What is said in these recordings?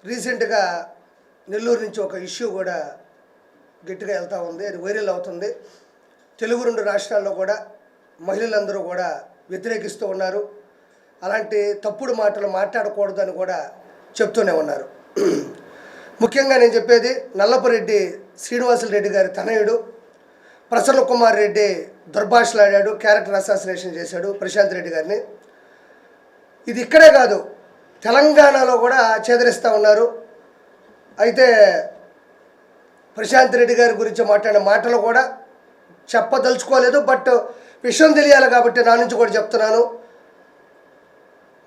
రీసెంట్గా నెల్లూరు నుంచి ఒక ఇష్యూ కూడా గట్టిగా వెళ్తూ ఉంది. అది వైరల్ అవుతుంది. తెలుగు 2 రాష్ట్రాల్లో కూడా మహిళలందరూ కూడా వ్యతిరేకిస్తూ ఉన్నారు. అలాంటి తప్పుడు మాటలు మాట్లాడకూడదని కూడా చెప్తూనే ఉన్నారు. ముఖ్యంగా నేను చెప్పేది నల్లపురెడ్డి శ్రీనివాసులరెడ్డి గారి తనయుడు ప్రసన్న కుమార్ రెడ్డి దుర్భాషలాడాడు, క్యారెక్టర్ అసాసినేషన్ చేశాడు ప్రశాంత్ రెడ్డి గారిని. ఇది ఇక్కడే కాదు, తెలంగాణలో కూడా చేదరిస్తూ ఉన్నారు. అయితే ప్రశాంత్ రెడ్డి గారి గురించి మాట్లాడిన మాటలు కూడా చెప్పదలుచుకోలేదు, బట్ విషయం తెలియాలి కాబట్టి నా నుంచి కూడా చెప్తున్నాను.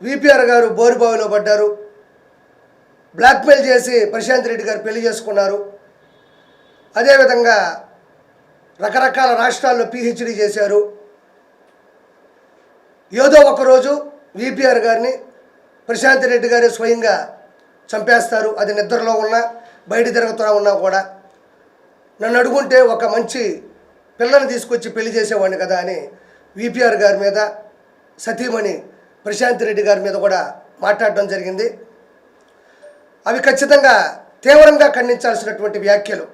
విపిఆర్ గారు బోరుబావిలో పడ్డారు, బ్లాక్మెయిల్ చేసి ప్రశాంత్ రెడ్డి గారు పెళ్లి చేసుకున్నారు. అదేవిధంగా రకరకాల రాష్ట్రాల్లో పిహెచ్డి చేశారు. ఏదో ఒకరోజు విపిఆర్ గారిని ప్రశాంత్ రెడ్డి గారు స్వయంగా చంపేస్తారు. అది నిద్రలో ఉన్నా బయట తిరుగుతూ ఉన్నా కూడా. నన్ను అడుగుంటే ఒక మంచి పిల్లని తీసుకొచ్చి పెళ్లి చేసేవాడిని కదా అని విపిఆర్ గారి మీద, సతీమణి ప్రశాంత్ రెడ్డి గారి మీద కూడా మాట్లాడడం జరిగింది. అవి ఖచ్చితంగా తీవ్రంగా ఖండించాల్సినటువంటి వ్యాఖ్యలు.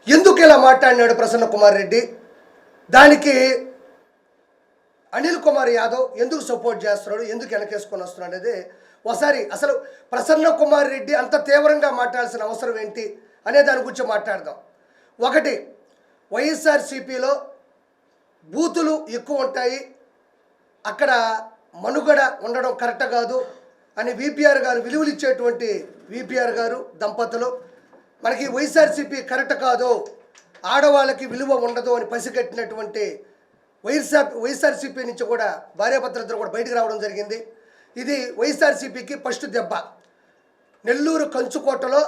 ఎందుకు ఇలా మాట్లాడినాడు ప్రసన్న కుమార్ రెడ్డి, దానికి అనిల్ కుమార్ యాదవ్ ఎందుకు సపోర్ట్ చేస్తున్నాడు, ఎందుకు వెనకేసుకొని వస్తున్నాడు అనేది ఒకసారి అసలు ప్రసన్న కుమార్ రెడ్డి అంత తీవ్రంగా మాట్లాడాల్సిన అవసరం ఏంటి అనే దాని గురించి మాట్లాడదాం. ఒకటి, వైఎస్ఆర్సీపీలో బూతులు ఎక్కువ ఉంటాయి, అక్కడ మనుగడ ఉండడం కరెక్ట్ కాదు అని విపిఆర్ గారు విలువలు ఇచ్చేటువంటి విపిఆర్ గారు దంపతులు మనకి వైఎస్ఆర్సీపీ కరెక్ట్ కాదు, ఆడవాళ్ళకి విలువ ఉండదు అని పసిగట్టినటువంటి వైఎస్ఆర్సీపీ నుంచి కూడా భార్యాభర్తలిద్దరూ కూడా బయటకు రావడం జరిగింది. ఇది వైఎస్ఆర్సీపీకి ఫస్ట్ దెబ్బ. నెల్లూరు కంచుకోటలో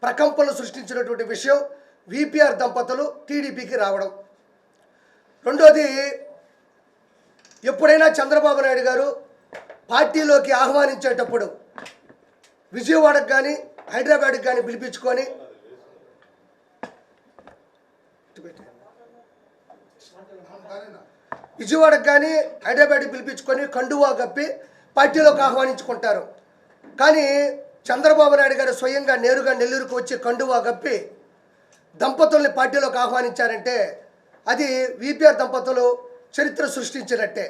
ప్రకంపనలు సృష్టించినటువంటి విషయం విపిఆర్ దంపతులు టీడీపీకి రావడం. రెండోది, ఎప్పుడైనా చంద్రబాబు నాయుడు గారు పార్టీలోకి ఆహ్వానించేటప్పుడు విజయవాడకు కానీ హైదరాబాద్కి కానీ పిలిపించుకొని కండువా కప్పి పార్టీలోకి ఆహ్వానించుకుంటారు. కానీ చంద్రబాబు నాయుడు గారు స్వయంగా నేరుగా నెల్లూరుకు వచ్చి కండువా కప్పి దంపతుల్ని పార్టీలోకి ఆహ్వానించారంటే అది విపిఆర్ దంపతులు చరిత్ర సృష్టించినట్టే.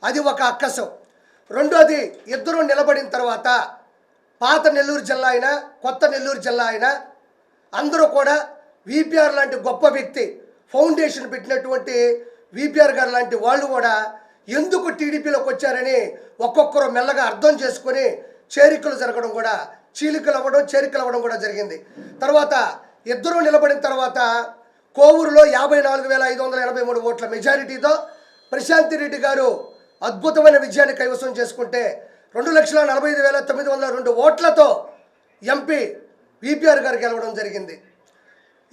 అది ఒక అక్కసం. రెండోది, ఇద్దరు నిలబడిన తర్వాత పాత నెల్లూరు జిల్లా అయినా కొత్త నెల్లూరు జిల్లా అయినా అందరూ కూడా విపిఆర్ లాంటి గొప్ప వ్యక్తి, ఫౌండేషన్ పెట్టినటువంటి విపిఆర్ గారు లాంటి వాళ్ళు కూడా ఎందుకు టీడీపీలోకి వచ్చారని ఒక్కొక్కరు మెల్లగా అర్థం చేసుకొని చేరికలు జరగడం కూడా, చీలికలు అవ్వడం కూడా జరిగింది. తర్వాత ఇద్దరూ నిలబడిన తర్వాత కోవూరులో 54,583 ఓట్ల మెజారిటీతో ప్రశాంత్ రెడ్డి గారు అద్భుతమైన విజయాన్ని కైవసం చేసుకుంటే 2,45,902 ఓట్లతో ఎంపీ విపిఆర్ గారు గెలవడం జరిగింది.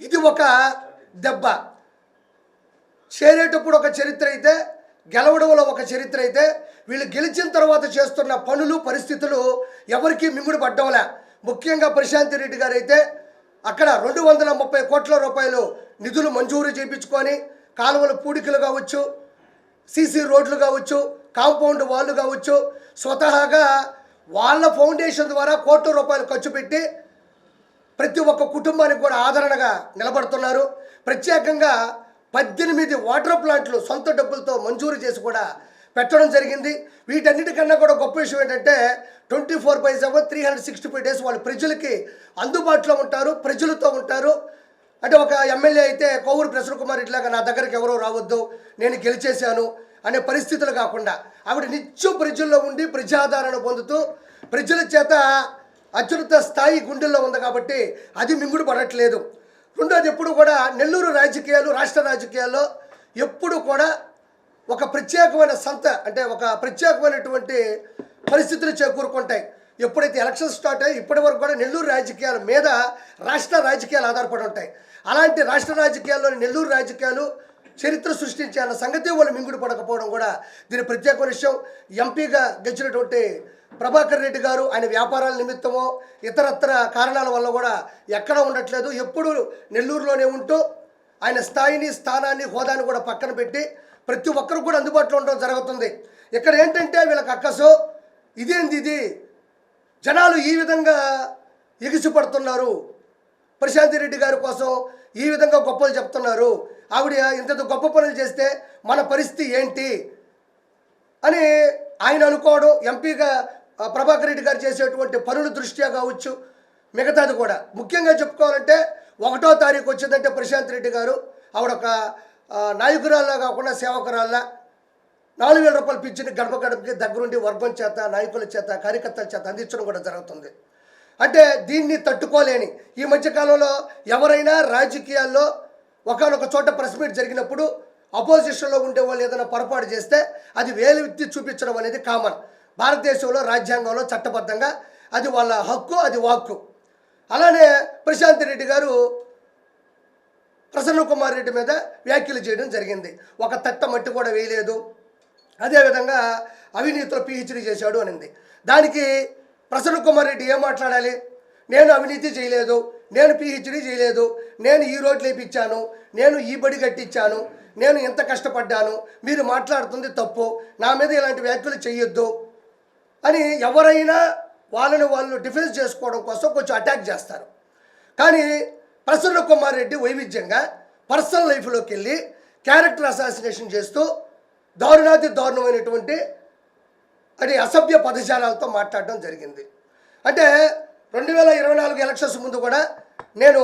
ఇది ఒక దెబ్బ. చేరేటప్పుడు ఒక చరిత్ర అయితే, గెలవడంలో ఒక చరిత్ర అయితే, వీళ్ళు గెలిచిన తర్వాత చేస్తున్న పనులు పరిస్థితులు ఎవరికి మింగుడు పడ్డంలే. ముఖ్యంగా ప్రశాంత్ రెడ్డి గారు అయితే అక్కడ 230 కోట్ల రూపాయలు నిధులు మంజూరు చేయించుకొని కాలువల పూడికలు కావచ్చు, సీసీ రోడ్లు కావచ్చు, కాంపౌండ్ వాళ్ళు కావచ్చు, స్వతహాగా వాళ్ళ ఫౌండేషన్ ద్వారా కోట్ల రూపాయలు ఖర్చు పెట్టి ప్రతి ఒక్క కుటుంబానికి కూడా ఆదరణగా నిలబడుతున్నారు. ప్రత్యేకంగా 18 వాటర్ ప్లాంట్లు సొంత డబ్బులతో మంజూరు చేసి కూడా పెట్టడం జరిగింది. వీటన్నిటికన్నా కూడా గొప్ప విషయం ఏంటంటే 24/7 365 డేస్ వాళ్ళు ప్రజలకి అందుబాటులో ఉంటారు, ప్రజలతో ఉంటారు. అంటే ఒక ఎమ్మెల్యే అయితే కోవూరు ప్రసన్న కుమార్ రెడ్డిలాగా నా దగ్గరికి ఎవరో రావద్దు, నేను గెలిచేశాను అనే పరిస్థితులు కాకుండా ఆవిడ నిత్యం ప్రజల్లో ఉండి ప్రజాదరణ పొందుతూ ప్రజల చేత అత్యున్నత స్థాయి గుండెల్లో ఉంది కాబట్టి అది మింగుడు పడట్లేదు. రెండోది, ఎప్పుడు కూడా నెల్లూరు రాజకీయాలు, రాష్ట్ర రాజకీయాల్లో ఎప్పుడు కూడా ఒక ప్రత్యేకమైన అంటే ఒక ప్రత్యేకమైనటువంటి పరిస్థితులు చేకూరుకుంటాయి. ఎప్పుడైతే ఎలక్షన్ స్టార్ట్ అయ్యి ఇప్పటి వరకు కూడా నెల్లూరు రాజకీయాల మీద రాష్ట్ర రాజకీయాలు ఆధారపడి ఉంటాయి. అలాంటి రాష్ట్ర రాజకీయాల్లోని నెల్లూరు రాజకీయాలు చరిత్ర సృష్టించే అన్న సంగతి వాళ్ళు మింగుడు పడకపోవడం కూడా దీని ప్రత్యేకమైన విషయం. ఎంపీగా గెలిచినటువంటి ప్రభాకర్ రెడ్డి గారు ఆయన వ్యాపారాల నిమిత్తమో ఇతరత్ర కారణాల వల్ల కూడా ఎక్కడ ఉండట్లేదు. ఎప్పుడు నెల్లూరులోనే ఉంటూ ఆయన స్థాయిని, స్థానాన్ని, హోదాని కూడా పక్కన పెట్టి ప్రతి ఒక్కరు కూడా అందుబాటులో ఉండడం జరుగుతుంది. ఇక్కడ ఏంటంటే వీళ్ళకి అక్కసో ఇదేంది, ఇది జనాలు ఈ విధంగా ఎగిసిపడుతున్నారు. ప్రశాంతి రెడ్డి గారి కోసం ఈ విధంగా గొప్పలు చెప్తున్నారు. ఆవిడ ఇంత గొప్ప పనులు చేస్తే మన పరిస్థితి ఏంటి అని ఆయన అనుకోవడం, ఎంపీగా ప్రభాకర్ రెడ్డి గారు చేసేటువంటి పనుల దృష్ట్యా కావచ్చు, మిగతాది కూడా. ముఖ్యంగా చెప్పుకోవాలంటే 1వ తారీఖు వచ్చిందంటే ప్రశాంత్ రెడ్డి గారు ఆవిడ ఒక నాయకురాల్లా కాకుండా సేవకురాల్లా 4,000 రూపాయలు పింఛను గడప గడపకి దగ్గరుండి వర్గం చేత, నాయకుల చేత, కార్యకర్తల చేత అందించడం కూడా జరుగుతుంది. అంటే దీన్ని తట్టుకోలేని ఈ మధ్యకాలంలో ఎవరైనా రాజకీయాల్లో ఒకనొక చోట ప్రెస్ మీట్ జరిగినప్పుడు అపోజిషన్లో ఉండే వాళ్ళు ఏదైనా పొరపాటు చేస్తే అది వేలు ఎత్తి చూపించడం అనేది కామన్. భారతదేశంలో రాజ్యాంగంలో చట్టబద్ధంగా అది వాళ్ళ హక్కు, అది వాక్కు. అలానే ప్రశాంత్ రెడ్డి గారు ప్రసన్న కుమార్ రెడ్డి మీద వ్యాఖ్యలు చేయడం జరిగింది. ఒక తట్ట మట్టి కూడా వేయలేదు, అదేవిధంగా అవినీతిలో పిహెచ్డీ చేశాడు అనింది. దానికి ప్రసన్న కుమార్ రెడ్డి ఏం మాట్లాడాలి? నేను అవినీతి చేయలేదు, నేను పిహెచ్డీ చేయలేదు, నేను ఈ రోడ్లు వేయించాను, నేను ఈ బడి కట్టించాను, నేను ఎంత కష్టపడ్డాను, మీరు మాట్లాడుతుంది తప్పు, నా మీద ఇలాంటి వ్యాఖ్యలు చేయొద్దు అని ఎవరైనా వాళ్ళని వాళ్ళు డిఫెన్స్ చేసుకోవడం కోసం కొంచెం అటాక్ చేస్తారు. కానీ ప్రసన్న కుమార్ రెడ్డి వైవిధ్యంగా పర్సనల్ లైఫ్లోకి వెళ్ళి క్యారెక్టర్ అసాసినేషన్ చేస్తూ దారుణాతి దారుణమైనటువంటి అది అసభ్య పదజాలాలతో మాట్లాడడం జరిగింది. అంటే 2024 ఎలక్షన్స్ ముందు కూడా నేను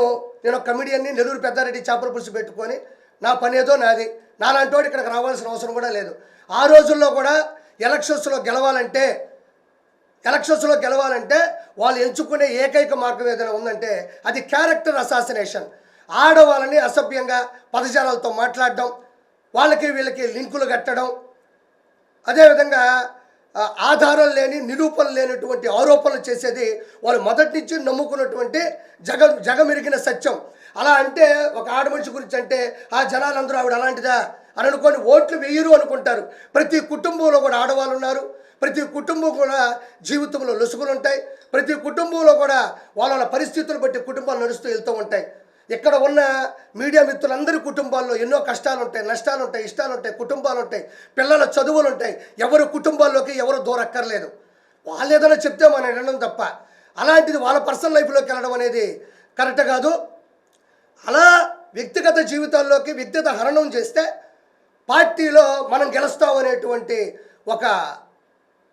ఒక కమిడియన్ని నెల్లూరు పెద్దారెడ్డి చేపల పులుసు పెట్టుకొని నా పని ఏదో నాది, నాలాంటి ఇక్కడికి రావాల్సిన అవసరం కూడా లేదు. ఆ రోజుల్లో కూడా ఎలక్షన్స్లో గెలవాలంటే వాళ్ళు ఎంచుకునే ఏకైక మార్గం ఏదైనా ఉందంటే అది క్యారెక్టర్ అసాసినేషన్. ఆడవాళ్ళని అసభ్యంగా పదజాలాలతో మాట్లాడడం, వాళ్ళకి వీళ్ళకి లింకులు కట్టడం, అదేవిధంగా ఆధారం లేని, నిరూపణ లేనటువంటి ఆరోపణలు చేసేది వాళ్ళు మొదటి నుంచి నమ్ముకున్నటువంటి జగమెరిగిన సత్యం. అలా అంటే ఒక ఆడమనిషి గురించి అంటే ఆ జనాలందరూ ఆవిడ అలాంటిదా అని అనుకొని ఓట్లు వేయరు అనుకుంటారు. ప్రతి కుటుంబంలో కూడా ఆడవాళ్ళు ఉన్నారు, ప్రతి కుటుంబం కూడా జీవితంలో లొసుగులు ఉంటాయి, ప్రతి కుటుంబంలో కూడా వాళ్ళ పరిస్థితులు బట్టి కుటుంబాలు నడుస్తూ వెళ్తూ ఉంటాయి. ఇక్కడ ఉన్న మీడియా మిత్రులందరి కుటుంబాల్లో ఎన్నో కష్టాలు ఉంటాయి, నష్టాలు ఉంటాయి, ఇష్టాలు ఉంటాయి, కుటుంబాలు ఉంటాయి, పిల్లల చదువులు ఉంటాయి. ఎవరు కుటుంబాల్లోకి ఎవరు దూరక్కర్లేదు, వాళ్ళు ఏదైనా చెప్తే మనం వినడం తప్ప అలాంటిది వాళ్ళ పర్సనల్ లైఫ్లోకి వెళ్ళడం అనేది కరెక్ట్ కాదు. అలా వ్యక్తిగత జీవితాల్లోకి వ్యక్తిగత హరణం చేస్తే పార్టీలో మనం గెలుస్తామనేటువంటి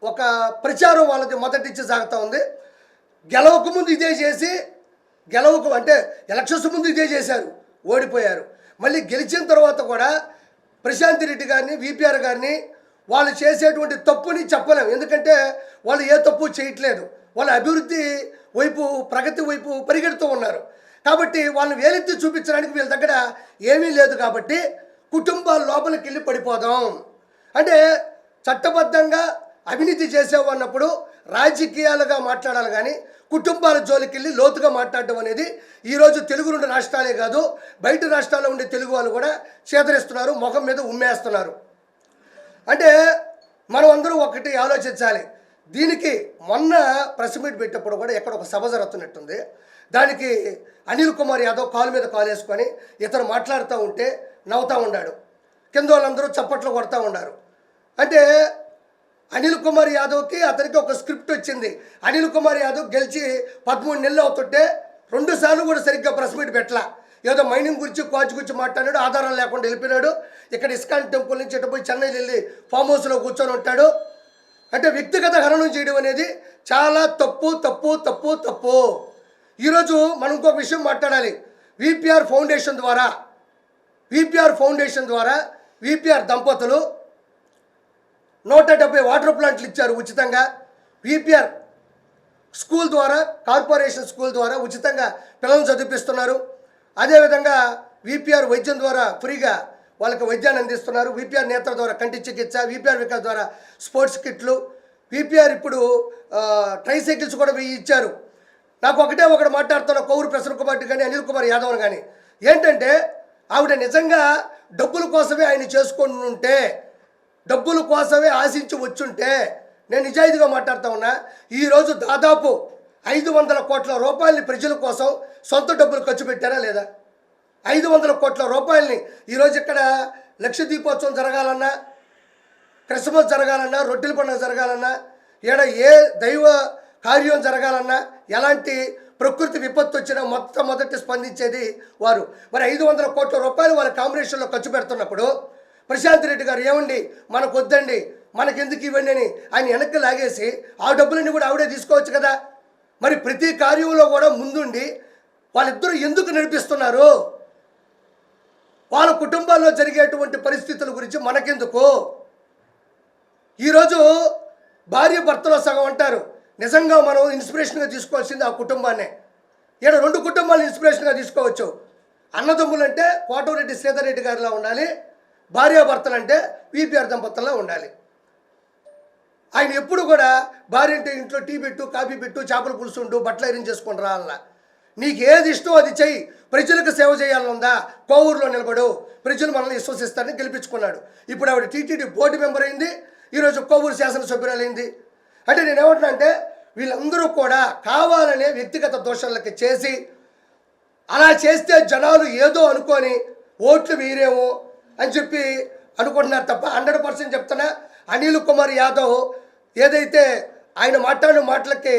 ఒక ప్రచారం వాళ్ళది మొదటి నుంచి సాగుతూ ఉంది. గెలవకముందు ఇదే చేసి అంటే ఎలక్షన్స్ ముందు ఇదే చేశారు, ఓడిపోయారు. మళ్ళీ గెలిచిన తర్వాత కూడా ప్రశాంత్ రెడ్డి గారిని, విపిఆర్ గారిని వాళ్ళు చేసేటువంటి తప్పుని చెప్పలేము. ఎందుకంటే వాళ్ళు ఏ తప్పు చేయట్లేదు, వాళ్ళ అభివృద్ధి వైపు, ప్రగతి వైపు పరిగెడుతూ ఉన్నారు. కాబట్టి వాళ్ళని వేలెత్తి చూపించడానికి వీళ్ళ దగ్గర ఏమీ లేదు. కాబట్టి కుటుంబాల లోపలికి వెళ్ళి పడిపోదాం అంటే చట్టబద్ధంగా అవినీతి చేసేవు అన్నప్పుడు రాజకీయాలుగా మాట్లాడాలి, కానీ కుటుంబాల జోలికి వెళ్ళి లోతుగా మాట్లాడడం అనేది ఈరోజు తెలుగు 2 రాష్ట్రాలే కాదు, బయట రాష్ట్రాల్లో ఉండే తెలుగు వాళ్ళు కూడా చేదరిస్తున్నారు, ముఖం మీద ఉమ్మేస్తున్నారు. అంటే మనం అందరూ ఒకటి ఆలోచించాలి. దీనికి మొన్న ప్రెస్ మీట్ పెట్టినప్పుడు కూడా ఎక్కడ ఒక సభ జరుగుతున్నట్టుంది. దానికి అనిల్ కుమార్ యాదవ్ కాలు మీద కాలు వేసుకొని ఇతను మాట్లాడుతూ ఉంటే నవ్వుతూ ఉన్నాడు, కింద వాళ్ళందరూ చప్పట్లు కొడతా ఉన్నారు. అంటే అనిల్ కుమార్ యాదవ్కి అతనికి ఒక స్క్రిప్ట్ వచ్చింది. అనిల్ కుమార్ యాదవ్ గెలిచి 13 నెలలు అవుతుంటే 2 సార్లు కూడా సరిగ్గా ప్రెస్ మీట్ పెట్టలా. ఏదో మైనింగ్ గురించి, క్వాచ్ గురించి మాట్లాడాడు, ఆధారాలు లేకుండా వెళ్ళిపోయినాడు. ఇక్కడ ఇస్కాన్ టెంపుల్ నుంచి ఇటు పోయి చెన్నై వెళ్ళి ఫామ్ హౌస్లో కూర్చొని ఉంటాడు. అంటే వ్యక్తిగత హరణం చేయడం అనేది చాలా తప్పు తప్పు తప్పు తప్పు. ఈరోజు మనం ఇంకొక విషయం మాట్లాడాలి. విపిఆర్ ఫౌండేషన్ ద్వారా విపిఆర్ దంపతులు 170 వాటర్ ప్లాంట్లు ఇచ్చారు ఉచితంగా. విపిఆర్ స్కూల్ ద్వారా, కార్పొరేషన్ స్కూల్ ద్వారా ఉచితంగా పిల్లలను చదివిస్తున్నారు. అదేవిధంగా విపిఆర్ వైద్యం ద్వారా ఫ్రీగా వాళ్ళకి వైద్యాన్ని అందిస్తున్నారు. విపిఆర్ నేత్ర ద్వారా కంటి చికిత్స, విపిఆర్ వికాస్ ద్వారా స్పోర్ట్స్ కిట్లు, విపిఆర్ ఇప్పుడు ట్రైసైకిల్స్ కూడా ఇచ్చారు. నాకు ఒకటి మాట్లాడుతున్న కొవ్వూరు ప్రసన్న కుమార్ కానీ అనిల్ కుమార్ యాదవ్ కానీ ఏంటంటే ఆవిడ నిజంగా డబ్బుల కోసమే ఆయన చేసుకొని ఉంటే, డబ్బుల కోసమే ఆశించి వచ్చుంటే, నేను నిజాయితీగా మాట్లాడుతూ ఉన్నా, ఈరోజు దాదాపు 500 కోట్ల రూపాయలని ప్రజల కోసం సొంత డబ్బులు ఖర్చు పెట్టారా లేదా? 500 కోట్ల రూపాయలని ఈరోజు ఇక్కడ లక్ష దీపోత్సవం జరగాలన్నా, క్రిస్మస్ జరగాలన్నా, రొట్టెల పండుగ జరగాలన్నా, ఈడ ఏ దైవ కార్యం జరగాలన్నా ఎలాంటి ప్రకృతి విపత్తు వచ్చినా మొట్టమొదటి స్పందించేది వారు. మరి 500 కోట్ల రూపాయలు వాళ్ళ కాంబినేషన్లో ఖర్చు పెడుతున్నప్పుడు ప్రశాంత్ రెడ్డి గారు ఏమండి మనకు వద్దండి మనకెందుకు ఇవ్వండి అని ఆయన వెనక్కి లాగేసి ఆ డబ్బులన్నీ కూడా ఆవిడే తీసుకోవచ్చు కదా. మరి ప్రతి కార్యంలో కూడా ముందుండి వాళ్ళిద్దరూ ఎందుకు నడిపిస్తున్నారు? వాళ్ళ కుటుంబాల్లో జరిగేటువంటి పరిస్థితుల గురించి మనకెందుకు? ఈరోజు భార్య భర్తలో సగం అంటారు. నిజంగా మనం ఇన్స్పిరేషన్గా తీసుకోవాల్సింది ఆ కుటుంబాన్నే. ఇక్కడ 2 కుటుంబాలను ఇన్స్పిరేషన్గా తీసుకోవచ్చు. అన్నదమ్ములు అంటే కోటమిరెడ్డి శ్రీధర్ రెడ్డి గారిలా ఉండాలి, భార్యాభర్తలు అంటే వీపీఆర్ దంపతుల్లో ఉండాలి. ఆయన ఎప్పుడు కూడా భార్య అంటే ఇంట్లో టీ పెట్టు, కాఫీ పెట్టు, చేపల పులుసు ఉండు, బట్టలు ఐరన్ చేసుకొని రావాలన్నా. నీకు ఏది ఇష్టం అది చెయ్యి, ప్రజలకు సేవ చేయాలనుందా కోవూరులో నిలబడు, ప్రజలు మనల్ని విశ్వసిస్తారని గెలిపించుకున్నాడు. ఇప్పుడు ఆవిడ టీటీడీ బోర్డు మెంబర్ అయింది, ఈరోజు కోవూరు శాసనసభ్యురాలైంది. అంటే నేను ఏమంటున్నా అంటే వీళ్ళందరూ కూడా కావాలనే వ్యక్తిగత దోషాలకి చేసి అలా చేస్తే జనాలు ఏదో అనుకొని ఓట్లు వేయరేమో అని చెప్పి అనుకుంటున్నారు తప్ప 100% చెప్తున్నా. అనిల్ కుమార్ యాదవ్ ఏదైతే ఆయన మాట్లాడిన మాటలకి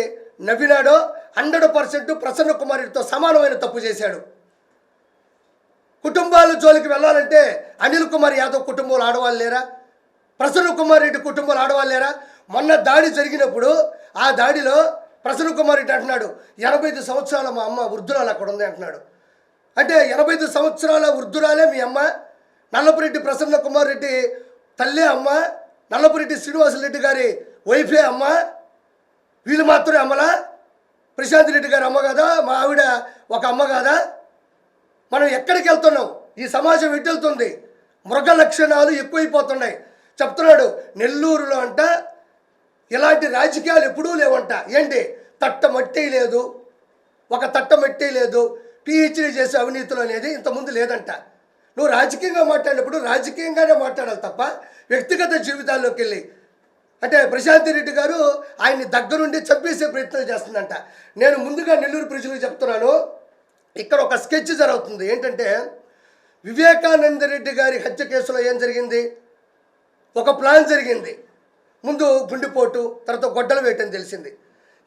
నవ్వినాడో 100% ప్రసన్న కుమారుడితో సమానమైన తప్పు చేశాడు. కుటుంబాల జోలికి వెళ్ళాలంటే అనిల్ కుమార్ యాదవ్ కుటుంబంలో ఆడవాళ్ళు లేరా? ప్రసన్న కుమార్ రెడ్డి కుటుంబంలో ఆడవాళ్ళు లేరా? మొన్న దాడి జరిగినప్పుడు ఆ దాడిలో ప్రసన్న కుమార్ రెడ్డి అంటున్నాడు 85 సంవత్సరాల మా అమ్మ వృద్ధురాలు అక్కడ ఉంది అంటున్నాడు. అంటే 85 సంవత్సరాల వృద్ధురాలే మీ అమ్మ? నల్లపురెడ్డి ప్రసన్న కుమార్ రెడ్డి తల్లే అమ్మ? నల్లపురెడ్డి శ్రీనివాసరెడ్డి గారి వైఫే అమ్మ? వీళ్ళు మాత్రమే అమ్మలా? ప్రశాంత్ రెడ్డి గారి అమ్మ కాదా? మా ఆవిడ ఒక అమ్మ కాదా? మనం ఎక్కడికి వెళ్తున్నాం? ఈ సమాజం ఎటు వెళ్తుంది? మృగ లక్షణాలు ఎక్కువైపోతున్నాయి. చెప్తున్నాడు నెల్లూరులో అంట ఇలాంటి రాజకీయాలు ఎప్పుడూ లేవంట. ఏంటి తట్ట మట్టి లేదు, ఒక తట్ట మట్టి లేదు, పిహెచ్డీ చేసే అవినీతులు అనేది ఇంతకుముందు లేదంట. నువ్వు రాజకీయంగా మాట్లాడినప్పుడు రాజకీయంగానే మాట్లాడాలి తప్ప వ్యక్తిగత జీవితాల్లోకి వెళ్ళి అంటే ప్రశాంత్ రెడ్డి గారు ఆయన్ని దగ్గరుండి చంపేసే ప్రయత్నం చేస్తుందంట. నేను ముందుగా నెల్లూరు ప్రజలకు చెప్తున్నాను, ఇక్కడ ఒక స్కెచ్ జరుగుతుంది. ఏంటంటే వివేకానంద రెడ్డి గారి హత్య కేసులో ఏం జరిగింది? ఒక ప్లాన్ జరిగింది. ముందు గుండెపోటు, తర్వాత గొడ్డలు వేయటం తెలిసింది.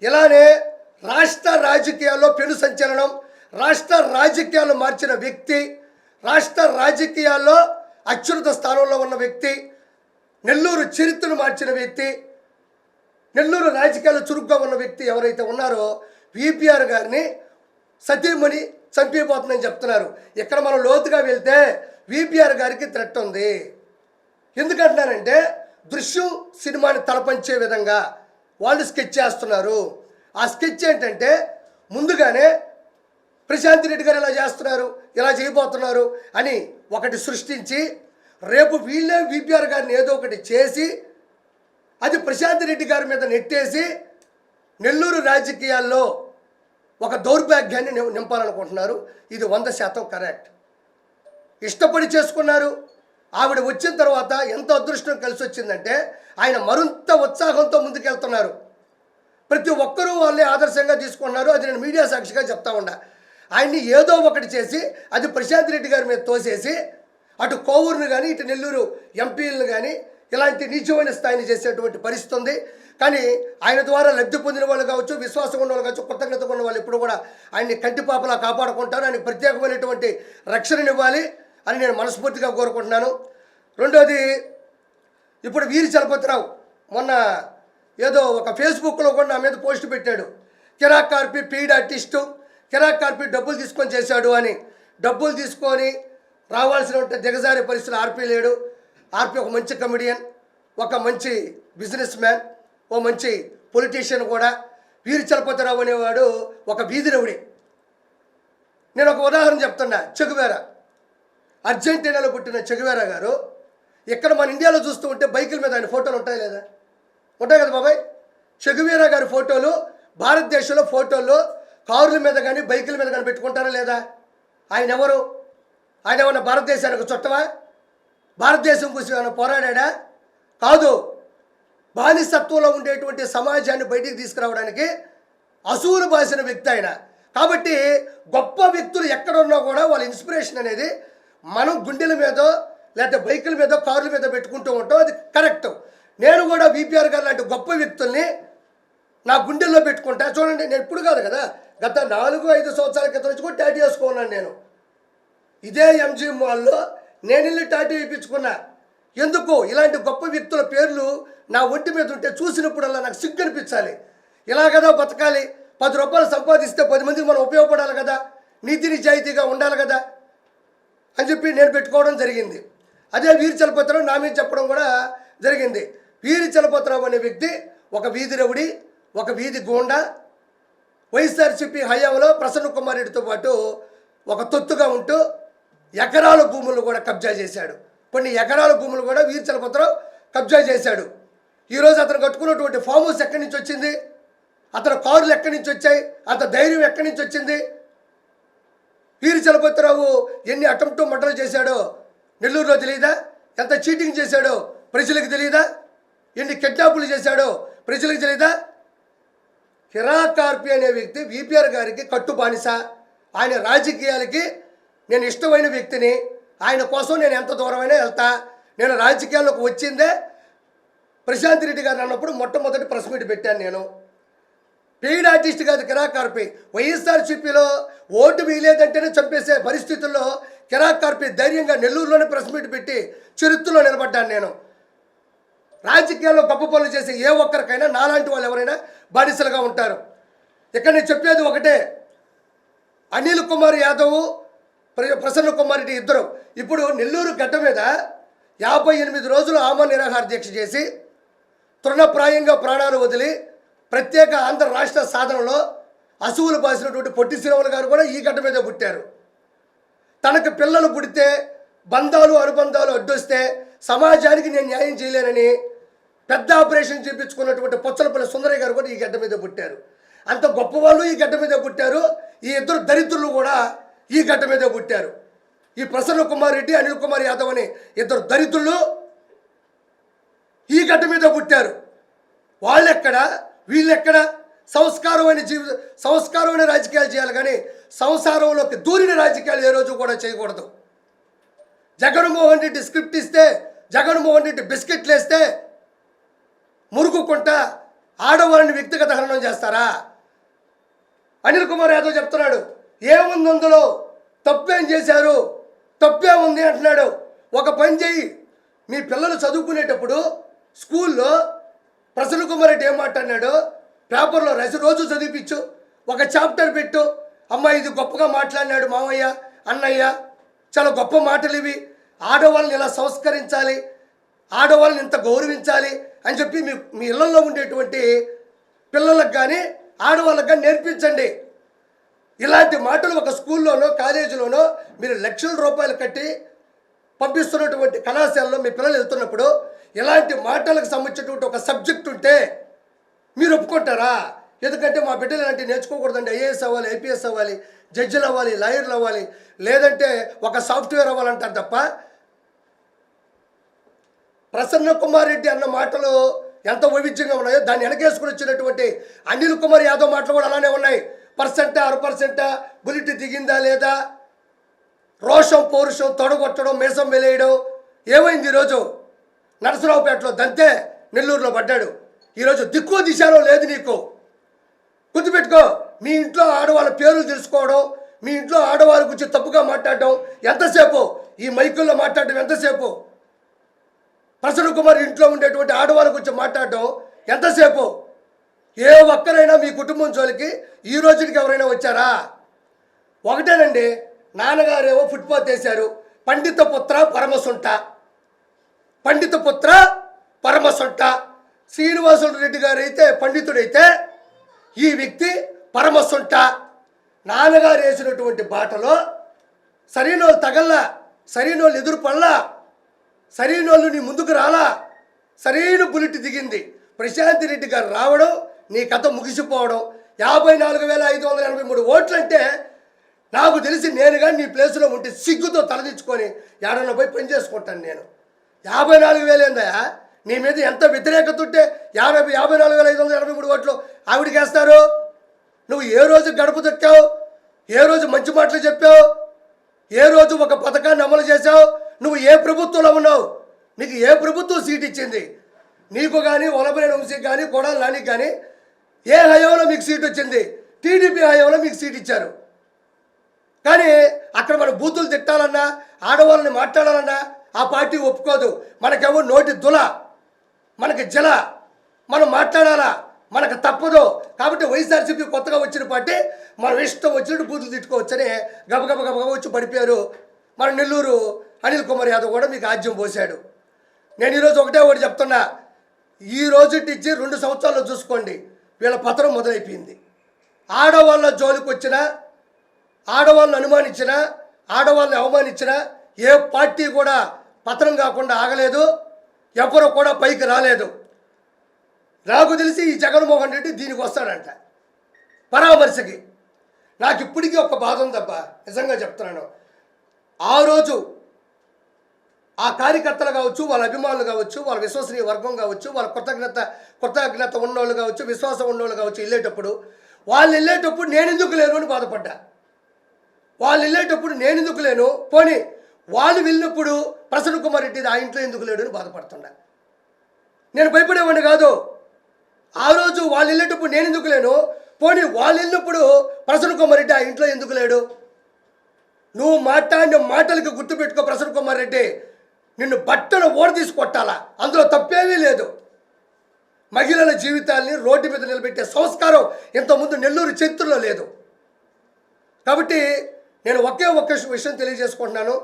ఇలానే రాష్ట్ర రాజకీయాల్లో పెను సంచలనం, రాష్ట్ర రాజకీయాలు మార్చిన వ్యక్తి, రాష్ట్ర రాజకీయాల్లో అత్యున్నత స్థానంలో ఉన్న వ్యక్తి, నెల్లూరు చరిత్రను మార్చిన వ్యక్తి, నెల్లూరు రాజకీయాల్లో చురుగ్గా ఉన్న వ్యక్తి ఎవరైతే ఉన్నారో వీపీఆర్ గారిని సతీమణి చంపిపోతుందని చెప్తున్నారు. ఇక్కడ మనం లోతుగా వెళ్తే వీపీఆర్ గారికి థ్రెట్ ఉంది. ఎందుకంటున్నానంటే దృశ్యం సినిమాని తలపంచే విధంగా వాళ్ళు స్కెచ్ చేస్తున్నారు. ఆ స్కెచ్ ఏంటంటే ముందుగానే ప్రశాంత్ రెడ్డి గారు ఇలా చేస్తున్నారు, ఇలా చేయబోతున్నారు అని ఒకటి సృష్టించి రేపు వీళ్ళే వీపీఆర్ గారిని ఏదో ఒకటి చేసి అది ప్రశాంత్ రెడ్డి గారి మీద నెట్టేసి నెల్లూరు రాజకీయాల్లో ఒక దౌర్భాగ్యాన్ని నింపాలనుకుంటున్నారు. ఇది 100% కరెక్ట్. ఇష్టపడి చేసుకున్నారు. ఆవిడ వచ్చిన తర్వాత ఎంత అదృష్టం కలిసి వచ్చిందంటే ఆయన మరింత ఉత్సాహంతో ముందుకెళ్తున్నారు. ప్రతి ఒక్కరూ వాళ్ళే ఆదర్శంగా తీసుకున్నారు. అది నేను మీడియా సాక్షిగా చెప్తా ఉన్నా. ఆయన్ని ఏదో ఒకటి చేసి అది ప్రశాంత్ రెడ్డి గారి మీద తోసేసి అటు కోవూరును కానీ ఇటు నెల్లూరు ఎంపీలను కానీ ఇలాంటి నీచమైన స్థాయిని చేసేటువంటి పరిస్థితి ఉంది. కానీ ఆయన ద్వారా లబ్ధి పొందిన వాళ్ళు కావచ్చు, విశ్వాసం ఉన్న వాళ్ళు కావచ్చు, కృతజ్ఞతగా ఉన్న వాళ్ళు ఎప్పుడు కూడా ఆయన్ని కంటిపాపలా కాపాడుకుంటారు. ఆయనకు ప్రత్యేకమైనటువంటి రక్షణనివ్వాలి అని నేను మనస్ఫూర్తిగా కోరుకుంటున్నాను. రెండోది, ఇప్పుడు వీరి చలపతిరావు మొన్న ఏదో ఒక ఫేస్బుక్లో కూడా నా మీద పోస్ట్ పెట్టాడు. కిరాక్ కార్పి పెయిడ్ ఆర్టిస్టు, కిరాక్ కార్పి డబ్బులు తీసుకొని చేశాడు అని. డబ్బులు తీసుకొని రావాల్సిన దిగజారే పరిస్థితులు ఆర్పి లేడు. ఆర్పి ఒక మంచి కమెడియన్, ఒక మంచి బిజినెస్ మ్యాన్, ఓ మంచి పొలిటీషియన్ కూడా. వీరి చలపతిరావు అనేవాడు ఒక వీధి రౌడీ. నేను ఒక ఉదాహరణ చెప్తున్నా. చెగువేరా, అర్జెంటీనాలో పుట్టిన చెగువేరా గారు ఇక్కడ మన ఇండియాలో చూస్తూ ఉంటే బైకుల మీద ఆయన ఫోటోలు ఉంటాయి లేదా? ఉంటాయి కదా బాబాయ్. చెగువేరా గారి ఫోటోలు భారతదేశంలో ఫోటోలు కారుల మీద కానీ బైకుల మీద కానీ పెట్టుకుంటారా లేదా? ఆయన ఎవరు? ఆయన ఏమన్నా భారతదేశానికి చుట్టమా? భారతదేశం కోసం ఏమైనా పోరాడా? కాదు. బానిసత్వంలో ఉండేటువంటి సమాజాన్ని బయటికి తీసుకురావడానికి అసూలు బాసిన వ్యక్తి ఆయన. కాబట్టి గొప్ప వ్యక్తులు ఎక్కడున్నా కూడా వాళ్ళ ఇన్స్పిరేషన్ అనేది మనం గుండెల మీదో లేకపోతే బైకుల మీదో కార్ల మీద పెట్టుకుంటూ ఉంటాం. అది కరెక్ట్. నేను కూడా వీపీఆర్ గారు లాంటి గొప్ప వ్యక్తుల్ని నా గుండెల్లో పెట్టుకుంటా. చూడండి, నేను ఇప్పుడు కాదు కదా, గత 4-5 సంవత్సరాల క్రితం నుంచి కూడా టాటూ వేసుకున్నాను నేను. ఇదే ఎంజీ మాల్లో నేను వెళ్ళి టాటూ వేయించుకున్నా. ఎందుకు? ఇలాంటి గొప్ప వ్యక్తుల పేర్లు నా ఒంటి మీద ఉంటే చూసినప్పుడల్లా నాకు సిగ్గు అనిపించాలి. ఇలా కదా బతకాలి. 10 రూపాయలు సంపాదిస్తే 10 మందికి మనం ఉపయోగపడాలి కదా, నీతి నిజాయితీగా ఉండాలి కదా అని చెప్పి నేను పెట్టుకోవడం జరిగింది. అదే వీరి చలపతిరావు నా మీద చెప్పడం కూడా జరిగింది. వీరి చలపతిరావు అనే వ్యక్తి ఒక వీధి రౌడీ, ఒక వీధి గూండా. వైఎస్ఆర్సీపీ హయాంలో ప్రసన్న కుమార్ రెడ్డితో పాటు ఒక తొత్తుగా ఉంటూ ఎకరాల భూములు కూడా కబ్జా చేశాడు. కొన్ని ఎకరాల భూములు కూడా వీరి చలపతిరావు కబ్జా చేశాడు. ఈరోజు అతను కట్టుకున్నటువంటి ఫామ్ హౌస్ ఎక్కడి నుంచి వచ్చింది? అతని కారులు ఎక్కడి నుంచి వచ్చాయి? అతని ధైర్యం ఎక్కడి నుంచి వచ్చింది? వీరి చలపతిరావు ఎన్ని అటెంప్ట్ మర్డర్లు చేశాడో నెల్లూరులో తెలియదా? ఎంత చీటింగ్ చేశాడో ప్రజలకు తెలియదా? ఎన్ని కిడ్నాపులు చేశాడో ప్రజలకు తెలియదా? కిరాకార్పి అనే వ్యక్తి విపిఆర్ గారికి కట్టు బానిస. ఆయన రాజకీయాలకి నేను ఇష్టమైన వ్యక్తిని. ఆయన కోసం నేను ఎంత దూరమైనా వెళ్తా. నేను రాజకీయాల్లోకి వచ్చిందే ప్రశాంత్ రెడ్డి గారు అన్నప్పుడు మొట్టమొదటి ప్రెస్ మీట్ పెట్టాను నేను. పెయిడ్ ఆర్టిస్ట్ కాదు కిరాకార్పి. వైఎస్ఆర్సీపీలో ఓటు వేయలేదంటేనే చంపేసే పరిస్థితుల్లో కిరాకార్పి ధైర్యంగా నెల్లూరులోనే ప్రెస్ మీట్ పెట్టి చరిత్రలో నిలబడ్డాను నేను. రాజకీయాల్లో గొప్ప పనులు చేసే ఏ ఒక్కరికైనా నాలాంటి వాళ్ళు ఎవరైనా బానిసలుగా ఉంటారు. ఇక్కడ నేను చెప్పేది ఒకటే, అనిల్ కుమార్ యాదవ్, ప్రసన్న కుమార్ రెడ్డి ఇద్దరు ఇప్పుడు నెల్లూరు గడ్డ మీద 58 రోజులు ఆమరణ నిరాహార దీక్ష చేసి తృణప్రాయంగా ప్రాణాలు వదిలి ప్రత్యేక ఆంధ్ర రాష్ట్ర సాధనలో అసువులు బాసినటువంటి పొట్టి శ్రీరాములు గారు కూడా ఈ గడ్డ మీద పుట్టారు. తనకు పిల్లలు పుడితే బంధాలు అనుబంధాలు అడ్డొస్తే సమాజానికి నేను న్యాయం చేయలేనని పెద్ద ఆపరేషన్ చేయించుకున్నటువంటి పొచ్చలపల్లి సుందరయ్య గారు కూడా ఈ గడ్డ మీద పుట్టారు. అంత గొప్పవాళ్ళు ఈ గడ్డ మీద పుట్టారు. ఈ ఇద్దరు దరిద్రులు కూడా ఈ గడ్డ మీద పుట్టారు. ఈ ప్రసన్న కుమార్ రెడ్డి, అనిల్ కుమార్ యాదవ్ అనే ఇద్దరు దరిద్రులు ఈ గడ్డ మీద పుట్టారు. వాళ్ళెక్కడ వీళ్ళెక్కడ? సంస్కారమైన రాజకీయాలు చేయాలి కానీ సంసారంలోకి దూరిన రాజకీయాలు ఏ రోజు కూడా చేయకూడదు. జగన్మోహన్ రెడ్డి స్క్రిప్ట్ ఇస్తే, జగన్మోహన్ రెడ్డి బిస్కెట్లు వేస్తే మురుగుకుంటా ఆడవాళ్ళని వ్యక్తిగత హననం చేస్తారా? అనిల్ కుమార్ యాదవ్ చెప్తున్నాడు, ఏముంది అందులో, తప్పేం చేశారు, తప్పే ఉంది అంటున్నాడు. ఒక పని చేయి, మీ పిల్లలు చదువుకునేటప్పుడు స్కూల్లో ప్రసన్న కుమార్ రెడ్డి ఏం మాట్లాడినాడు పేపర్లో రోజు చదివించు, ఒక చాప్టర్ పెట్టు. అమ్మ ఇది గొప్పగా మాట్లాడినాడు మామయ్య, అన్నయ్య, చాలా గొప్ప మాటలు ఇవి, ఆడవాళ్ళని ఇలా సంస్కరించాలి, ఆడవాళ్ళని ఇంత గౌరవించాలి అని చెప్పి మీ ఇళ్లలో ఉండేటువంటి పిల్లలకు కానీ ఆడవాళ్ళకి కానీ నేర్పించండి. ఇలాంటి మాటలు ఒక స్కూల్లోనో కాలేజీలోనో మీరు లక్షల రూపాయలు కట్టి పంపిస్తున్నటువంటి కళాశాలలో మీ పిల్లలు వెళ్తున్నప్పుడు ఇలాంటి మాటలకు సంబంధించినటువంటి ఒక సబ్జెక్ట్ ఉంటే మీరు ఒప్పుకుంటారా? ఎందుకంటే మా బిడ్డలు ఇలాంటివి నేర్చుకోకూడదండి. ఐఏఎస్ అవ్వాలి, ఐపీఎస్ అవ్వాలి, జడ్జిలు అవ్వాలి, లాయర్లు అవ్వాలి, లేదంటే ఒక సాఫ్ట్వేర్ అవ్వాలంటారు తప్ప ప్రసన్న కుమార్ రెడ్డి అన్న మాటలు ఎంత వైవిధ్యంగా ఉన్నాయో దాన్ని వెనకేసుకుని వచ్చినటువంటి అనిల్ కుమార్ యాదవ్ మాటలు కూడా అలానే ఉన్నాయి. 1% 6% బుల్లెట్ దిగిందా లేదా, రోషం పౌరుషం తొడగొట్టడం, మీసం వెలేయడం. ఏమైంది ఈరోజు? నరసరావుపేటలో దంతే నెల్లూరులో పడ్డాడు. ఈరోజు దిక్కు దిశాలో లేదు నీకు. గుర్తుపెట్టుకో, మీ ఇంట్లో ఆడవాళ్ళ పేర్లు తెలుసుకోవడం, మీ ఇంట్లో ఆడవాళ్ళ గురించి తప్పుగా మాట్లాడడం ఎంతసేపు? ఈ మైకుల్లో మాట్లాడడం ఎంతసేపు? ప్రసన్న కుమార్ ఇంట్లో ఉండేటువంటి ఆడవాళ్ళ గురించి మాట్లాడడం ఎంతసేపు? ఏ ఒక్కరైనా మీ కుటుంబం జోలికి ఈ రోజుకి ఎవరైనా వచ్చారా? ఒకటేనండి, నాన్నగారేమో ఫుట్పాత్ వేశారు, పండిత పుత్ర పరమసుంట, పండిత పుత్ర పరమసుంట. శ్రీనివాసులు రెడ్డి గారు అయితే పండితుడైతే ఈ వ్యక్తి పరమసుంట. నాన్నగారు వేసినటువంటి బాటలో సరైన వాళ్ళు తగల్లా, సరైన వాళ్ళు ఎదురు పడలా, సరైన వాళ్ళు నీ ముందుకు రాలా, సరైన బుల్లెట్ దిగింది. ప్రశాంత్ రెడ్డి గారు రావడం, నీ కథ ముగిసిపోవడం. 54,583 ఓట్లు అంటే నాకు తెలిసి నేను కానీ నీ ప్లేస్లో ఉంటే సిగ్గుతో తలదించుకొని ఏడన్నా పోయి పని చేసుకుంటాను నేను. 54,000 ఏందయా? నీ మీద ఎంత వ్యతిరేకత ఉంటే 54,583 ఓట్లు ఆవిడికి వేస్తారు. నువ్వు ఏ రోజు గడుపు తొక్కావు? ఏ రోజు మంచి మాటలు చెప్పావు? ఏ రోజు ఒక పథకాన్ని అమలు చేసావు? నువ్వు ఏ ప్రభుత్వంలో ఉన్నావు? నీకు ఏ ప్రభుత్వం సీట్ ఇచ్చింది? నీకు కానీ వలభనేని వంశీకి కానీ కొడాలి నానికి కానీ ఏ హయాంలో మీకు సీట్ వచ్చింది? టీడీపీ హయాంలో మీకు సీట్ ఇచ్చారు. కానీ అక్కడ మన బూతులు తిట్టాలన్నా, ఆడవాళ్ళని మాట్లాడాలన్నా ఆ పార్టీ ఒప్పుకోదు. మనకేమో నోటి దుల, మనకి జల, మనం మాట్లాడాలా, మనకు తప్పదు. కాబట్టి వైఎస్ఆర్సీపీ కొత్తగా వచ్చిన పార్టీ మనం ఇష్టం వచ్చినట్టు బూతులు తిట్టుకోవచ్చని గబగబ వచ్చి పడిపోయారు. మన నెల్లూరు అనిల్ కుమార్ యాదవ్ కూడా మీకు ఆజ్యం పోశాడు. నేను ఈరోజు ఒకటి చెప్తున్నా, ఈ రోజు నుంచి 2 సంవత్సరాల్లో చూసుకోండి, వీళ్ళ పతనం మొదలైపోయింది. ఆడవాళ్ళ జోలికి వచ్చినా, ఆడవాళ్ళని అనుమానించినా, ఆడవాళ్ళని అవమానించినా ఏ పార్టీ కూడా పతనం కాకుండా ఆగలేదు. ఎవరు కూడా పైకి రాలేదు. నాకు తెలిసి ఈ జగన్మోహన్ రెడ్డి దీనికి వస్తాడంట పరామర్శకి. నాకు ఇప్పటికీ ఒక బాధ ఉందబ్బా, నిజంగా చెప్తున్నాను. ఆ రోజు ఆ కార్యకర్తలు కావచ్చు, వాళ్ళ అభిమానులు కావచ్చు, వాళ్ళ విశ్వసనీయ వర్గం కావచ్చు, వాళ్ళ కృతజ్ఞత ఉన్నోళ్ళు కావచ్చు, విశ్వాసం ఉన్నోళ్ళు కావచ్చు, వాళ్ళు వెళ్ళేటప్పుడు నేను ఎందుకు లేను అని బాధపడ్డా. వాళ్ళు వెళ్ళేటప్పుడు నేను ఎందుకు లేను, పోనీ వాళ్ళు వెళ్ళినప్పుడు ప్రసన్న కుమార్ రెడ్డి ఆ ఇంట్లో ఎందుకు లేడు అని బాధపడుతున్నా. నేను భయపడేవాడిని కాదు. ఆ రోజు వాళ్ళు వెళ్ళేటప్పుడు నేను ఎందుకు లేను, పోనీ వాళ్ళు వెళ్ళినప్పుడు ప్రసన్న కుమార్ రెడ్డి ఆ ఇంట్లో ఎందుకు లేడు. నువ్వు మాట్లాడిన మాటలకి గుర్తుపెట్టుకో ప్రసన్న కుమార్ రెడ్డి, నిన్ను బట్టను ఓడదీసి కొట్టాలా, అందులో తప్పేమీ లేదు. మహిళల జీవితాల్ని రోడ్డు మీద నిలబెట్టే సంస్కారం ఇంతకుముందు నెల్లూరు చరిత్రలో లేదు. కాబట్టి నేను ఒక్క విషయం తెలియజేసుకుంటున్నాను,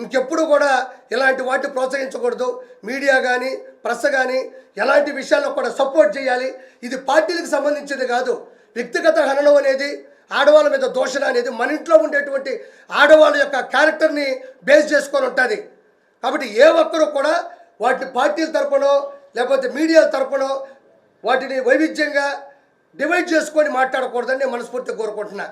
ఇంకెప్పుడు కూడా ఇలాంటి వాటిని ప్రోత్సహించకూడదు. మీడియా కానీ ప్రెస్ కానీ ఎలాంటి విషయాల్లో కూడా సపోర్ట్ చేయాలి. ఇది పార్టీలకు సంబంధించింది కాదు. వ్యక్తిగత హననం అనేది, ఆడవాళ్ళ మీద దూషణ అనేది మన ఇంట్లో ఉండేటువంటి ఆడవాళ్ళ యొక్క క్యారెక్టర్ని బేస్ చేసుకొని ఉంటుంది. కాబట్టి ఏ ఒక్కరూ కూడా వాటిని పార్టీల తరపునో లేకపోతే మీడియాల తరపునో వాటిని వైవిధ్యంగా డివైడ్ చేసుకొని మాట్లాడకూడదని నేను మనస్ఫూర్తిగా కోరుకుంటున్నా.